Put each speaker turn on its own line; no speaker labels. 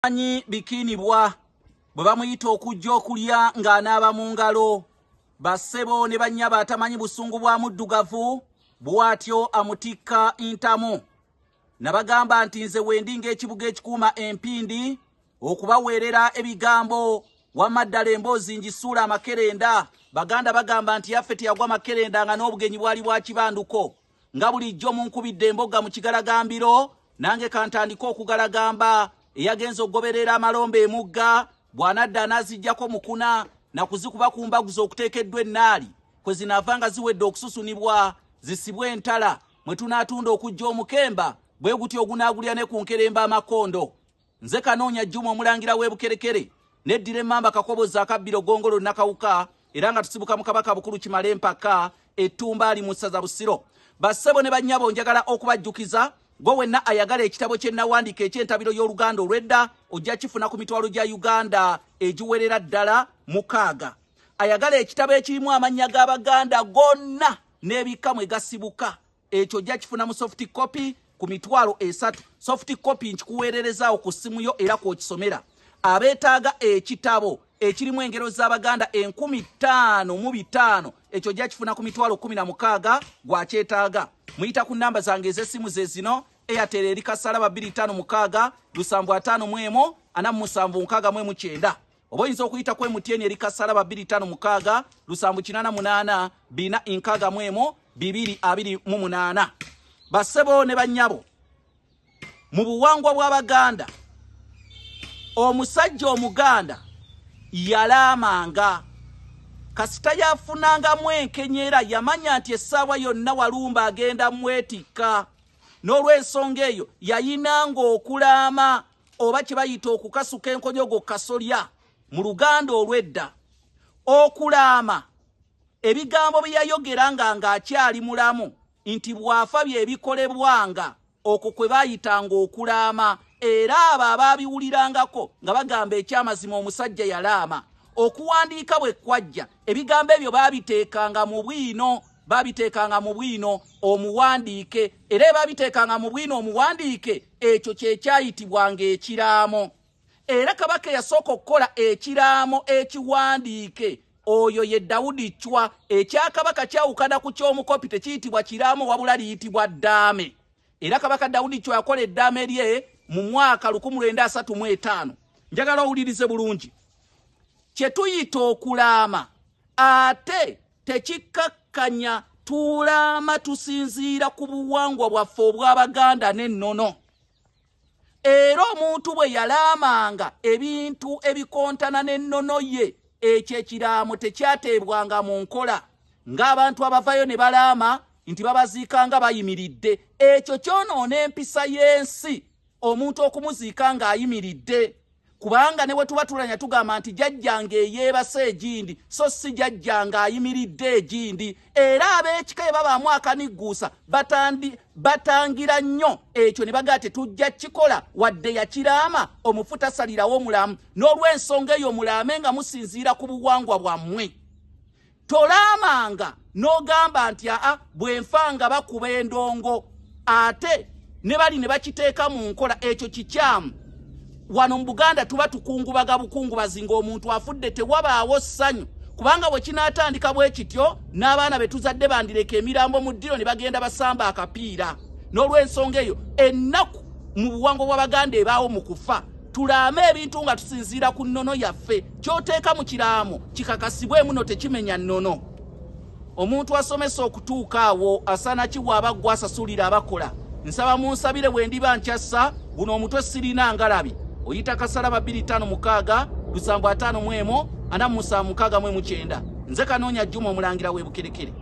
Anyi bikinibwa bwe bamuyita okujja okulya ng'anaaba mu ngalo. Bassebo ne bannyaba atamanyi busungu bwa muddugavu bw'atyo amutikka ntamu. Nabagamba nti nze wendi ng'ekibuga ekikuuma empindi okubaweerera ebigambo wamma ddala emboozi ngisuula amakerenda. Baganda bagamba nti yaffe teyagwa makerenda nga n'obugenyi bwali bwa kibanduko. Nga bulijjo munkubidde emboga mu kigalagambiro, nange kantandika okugalagamba eyagenza okugoberera amalombe emugga bw'anadda anaziggyako mukuna na kuzikuba ku mbaguzo okuteekeddwa ennaali kwe zinaava nga ziwedde okususunibwa zisibwe entala mwe tunaatunda okujja omukemba bwe gutyo ogunaagulya ne ku nkeremba amakondo. Nze Kanoonya Juma omulangira w'Ebukerekere neddira emmamba Kakobozi akabbiro Gongolo Nakawuka era nga tusibuka mu Kabaka Bukulu Kimale mpaka Ettumba ali mu ssaza Busiro. Bassebo ne bannyabo njagala okubajjukiza gwe wenna ayagala ekitabo kye nawandiika eky'entabiro y'Oluganda olw'edda ojja kifuna ku mitwalo gya Uganda egiwerera ddala 6. Ayagala ekitabo ekirimu amannya g'Abaganda gonna n'ebika mwe gasibuka ekyo ojja kifuna mu soft copy ku mitwalo 3. Soft copy nkikuweererezaawo ku ssimu yo era kw'okisomera. Abeetaaga ekitabo ekirimu engero z'Abaganda 50,500 ekyo ojja kifuna ku mitwalo 16 gwakyetaaga. Muyita ku namba zange ez'essimu ze zino: Airtel eri kasaraba 256 751 4769. Oba oyinza okuyita ku MTN eri kasaraba 256 788 461 228. Bassebo ne bannyabo, mu buwangwa bw'Abaganda omusajja Omuganda yalaamanga kasita yafunangamu enkenyera yamanya nti essaawa yonna Walumba agenda mwetikka. N'olw'ensonga eyo yayinanga okulaama oba kye bayita okukasuka enkonyogo kasolya mu Luganda olw'edda. Okulaama ebigambo bye yayogeranga ng'akyali mulamu nti bw'afa bye bikolebwanga okwo kwe baayitanga okulaama, era abo abaabiwulirangako nga bagamba ekyamazima omusajja yalaama. Okuwandiika bwe kwajja ebigambo ebyo baabiteekanga mu bwino omuwandiike, era baabiteekanga mu bwino omuwandiike, ekyo kye kyayitibwanga ekiraamo. Era Kabaka eyasooka okukola ekiraamo ekiwandiike oyo ye Dawudi Chwa. Ekya Kabaka kyawukana ku ky'omukopi, tekiyitibwa kiraamo wabula liyitibwa ddaame. Era Kabaka Dawudi Chwa yakola eddaame lye mu mwaka 1935. Njagala owulirize bulungi. Kye tuyita okulaama ate tekikkakkanya tulaama tusinziira ku buwangwa bwaffe obw'Abaganda n'ennono. Era omuntu bwe yalaamanga ebintu ebikontana n'ennono ye, ekyo ekiraamo tekyateebwanga mu nkola. Ng'abantu abavayo ne balaama nti babaziikanga bayimiridde, ekyo kyonoona empisa y'ensi omuntu okumuziika ng'ayimiridde. Kubanga ne bwe tuba tulanya tugamba nti jjajjange eyeebase egindi so si jjajjange ayimiridde egindi. Era ab'ekika ye babaamu akanigguusa batangira nnyo ekyo ne bagaa tetujja kikola wadde yakiraama omufu tasalirawo mulamu. N'olw'ensonga eyo mulaame nga musinziira ku buwangwa bwammwe. Tolaamanga n'ogamba nti bwe nfa nga bakuba endongo ate ne bali ne bakiteeka mu nkola, ekyo kikyamu. Wano mu Buganda tuba tukungubaga bukungubazi ng'omuntu afudde tewabaawo ssanyu, kubanga bwe kinaatandika bwe kityo n'abaana be tuzadde bandireka emirambo mu ddiro ne bagenda basamba akapiira. N'olw'ensonga eyo ennaku mu buwangwa bw'Abaganda ebaawo mu kufa. Tulaame ebintu nga tusinziira ku nnono yaffe. Ky'oteeka mu kiraamo kikakasibwe muno tekimenya nnono. Omuntu asomesa okutuuka awo asaana ki bw'aba ggwe asasulira abakola? Nsaba munsabire bwe ndiba nkyassa guno omutwe sirina ngalabi. Oyita kasaraba 256 751 4769. Nze Kanoonya Juma omulangira w'Ebukerekere.